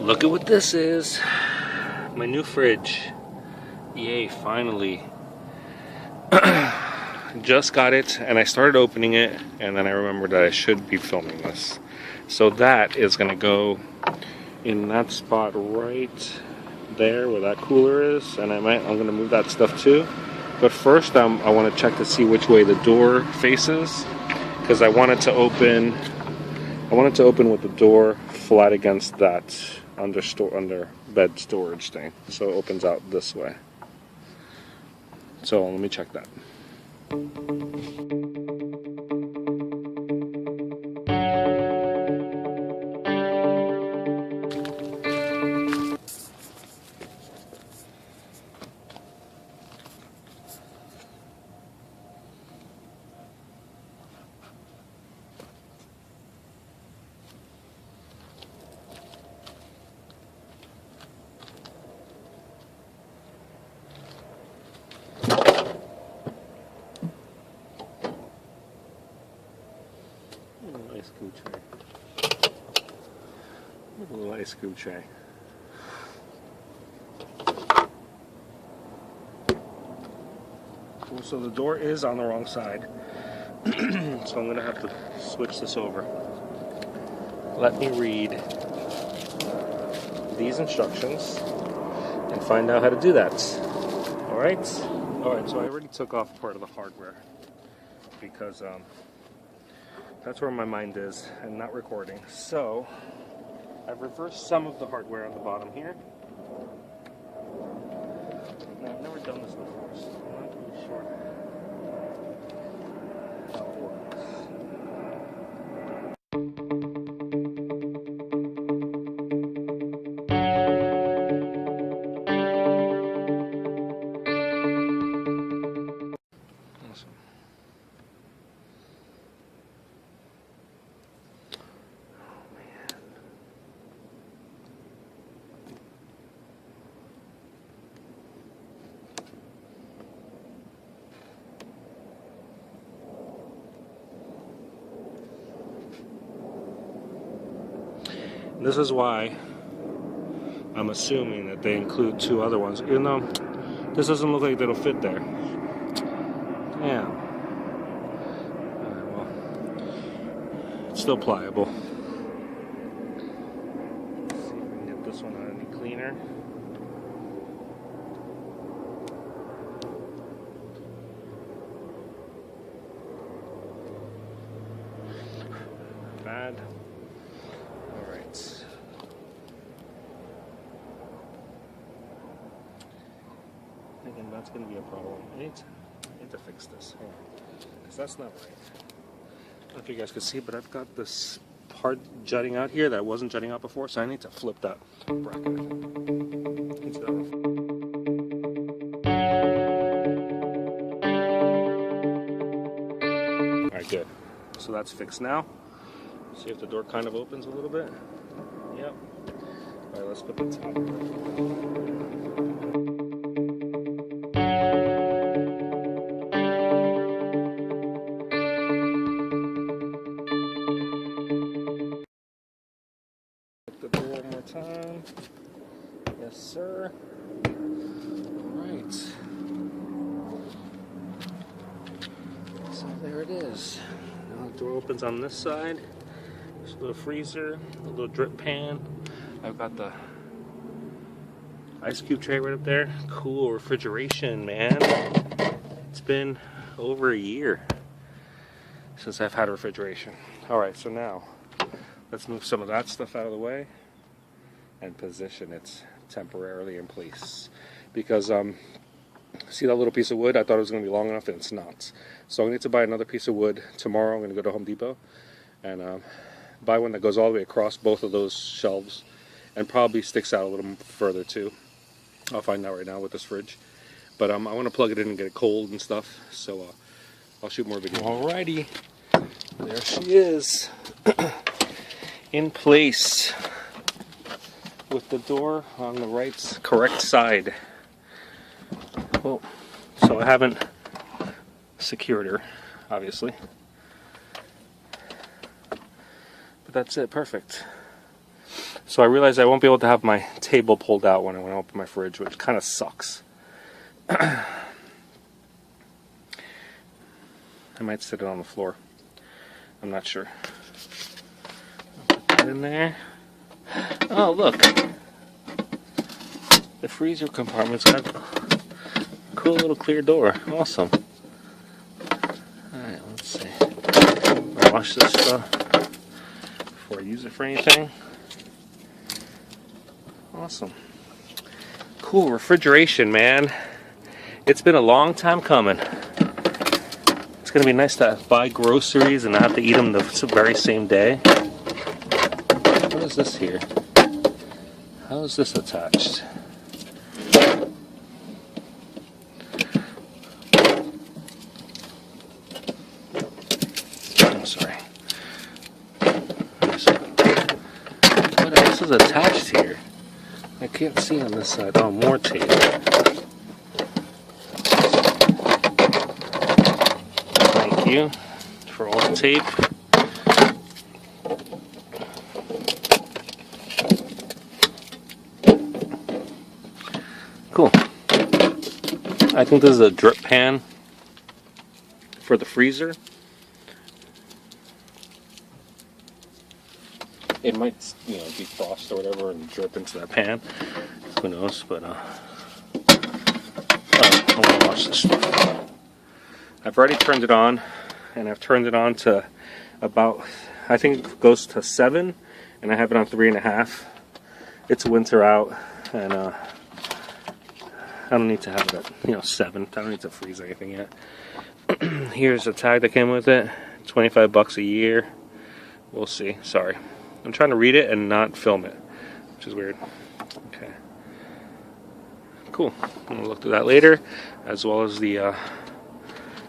Look at what this is. My new fridge. Yay, finally. Just got it and I started opening it and then I remembered that I should be filming this. So that is gonna go in that spot right there where that cooler is, and I'm gonna move that stuff too. But first I want to check to see which way the door faces, because I want it to open with the door flat against that under bed storage thing, so it opens out this way. So let me check that. Nice scoop tray. A little ice scoop tray. Cool, so the door is on the wrong side. So I'm gonna have to switch this over. Let me read these instructions and find out how to do that. Alright? Alright, so I already took off part of the hardware because that's where my mind is and not recording. So I've reversed some of the hardware on the bottom here. Now, I've never done this before, so I'm not really sure how it works. Awesome. This is why I'm assuming that they include two other ones, even though this doesn't look like it'll fit there. Yeah. Well, it's still pliable. Let's see if we can get this one out any cleaner. Bad. Alright. Again, that's going to be a problem. I need to fix this. Because that's not right. I don't know if you guys can see, but I've got this part jutting out here that wasn't jutting out before, so I need to flip that bracket into that one. Alright, good. So that's fixed now. See if the door kind of opens a little bit. Yep. Alright, let's put the top. Put the door one more time. Yes, sir. Alright. So there it is. Now the door opens on this side. There's a little freezer, a little drip pan. I've got the ice cube tray right up there. Cool refrigeration, man. It's been over a year since I've had refrigeration. Alright, so now let's move some of that stuff out of the way and position it temporarily in place. Because, see that little piece of wood? I thought it was going to be long enough and it's not. So I'm going to need to buy another piece of wood tomorrow. I'm going to go to Home Depot and buy one that goes all the way across both of those shelves and probably sticks out a little further too. I'll find out right now with this fridge. But I want to plug it in and get it cold and stuff, so I'll shoot more video. Alrighty, there she is in place with the door on the correct side. Well, so I haven't secured her, obviously. But that's it, perfect. So I realized I won't be able to have my table pulled out when I open my fridge, which kind of sucks. I might sit it on the floor. I'm not sure. I'll put that in there. Oh, look. The freezer compartment's got a cool little clear door. Awesome. Alright, let's see. I'll wash this stuff before I use it for anything. Awesome. Cool refrigeration, man. It's been a long time coming. It's going to be nice to buy groceries and not have to eat them the very same day. What is this here? How is this attached? I'm sorry. What else is attached here? I can't see on this side. Oh, more tape. Thank you for all the tape. Cool. I think this is a drip pan for the freezer. It might, defrost or whatever and drip into that pan. Who knows? But I'm gonna wash this stuff. I've already turned it on, and I've turned it on to about, I think it goes to 7, and I have it on 3.5. It's winter out, and I don't need to have it at 7. I don't need to freeze anything yet. Here's a tag that came with it. $25 a year. We'll see. Sorry. I'm trying to read it and not film it, which is weird. Okay. Cool. I'm going to look through that later, as well as the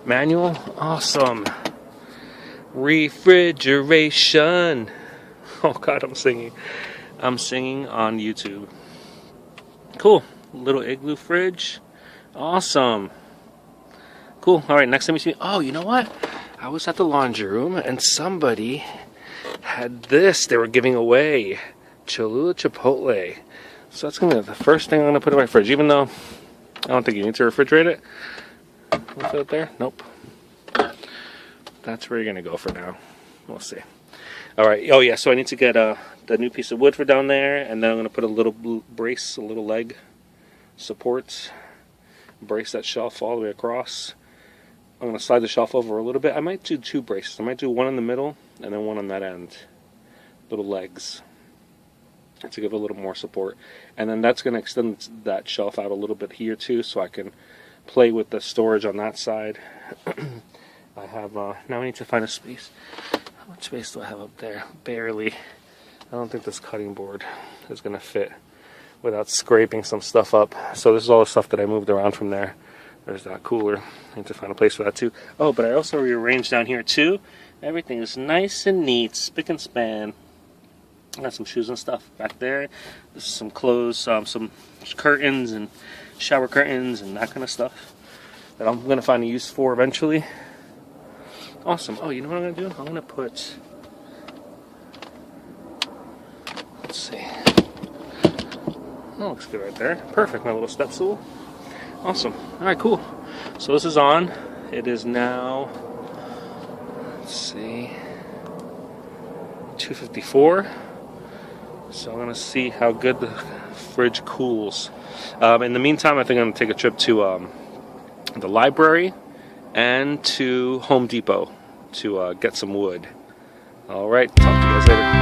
manual. Awesome. Refrigeration. Oh God, I'm singing. I'm singing on YouTube. Cool. Little Igloo fridge. Awesome. Cool. Alright, next time you see me. Oh, you know what? I was at the laundry room and somebody had this. They were giving away Cholula Chipotle. So that's going to be the first thing I'm going to put in my fridge, even though I don't think you need to refrigerate it. What's that there? Nope. That's where you're going to go for now. We'll see. Alright. Oh, yeah. So I need to get the new piece of wood for down there, and then I'm going to put a little brace, a little leg supports, brace that shelf all the way across. I'm going to slide the shelf over a little bit. I might do 2 braces. I might do one in the middle and then one on that end. Little legs to give a little more support. And then that's going to extend that shelf out a little bit here too, so I can play with the storage on that side. I have, now I need to find a space. How much space do I have up there? Barely. I don't think this cutting board is going to fit without scraping some stuff up. So this is all the stuff that I moved around from there. There's that cooler. I need to find a place for that too. Oh, but I also rearranged down here too. Everything is nice and neat, spick and span. I got some shoes and stuff back there. There's some clothes, some curtains and shower curtains and that kind of stuff that I'm going to find a use for eventually. Awesome. Oh, you know what I'm going to do? I'm going to put... Let's see. That looks good right there. Perfect, my little step stool. Awesome. Alright, cool. So this is on. It is now, let's see, 2:54. So I'm going to see how good the fridge cools. In the meantime, I think I'm going to take a trip to the library and to Home Depot to get some wood. Alright, talk to you guys later.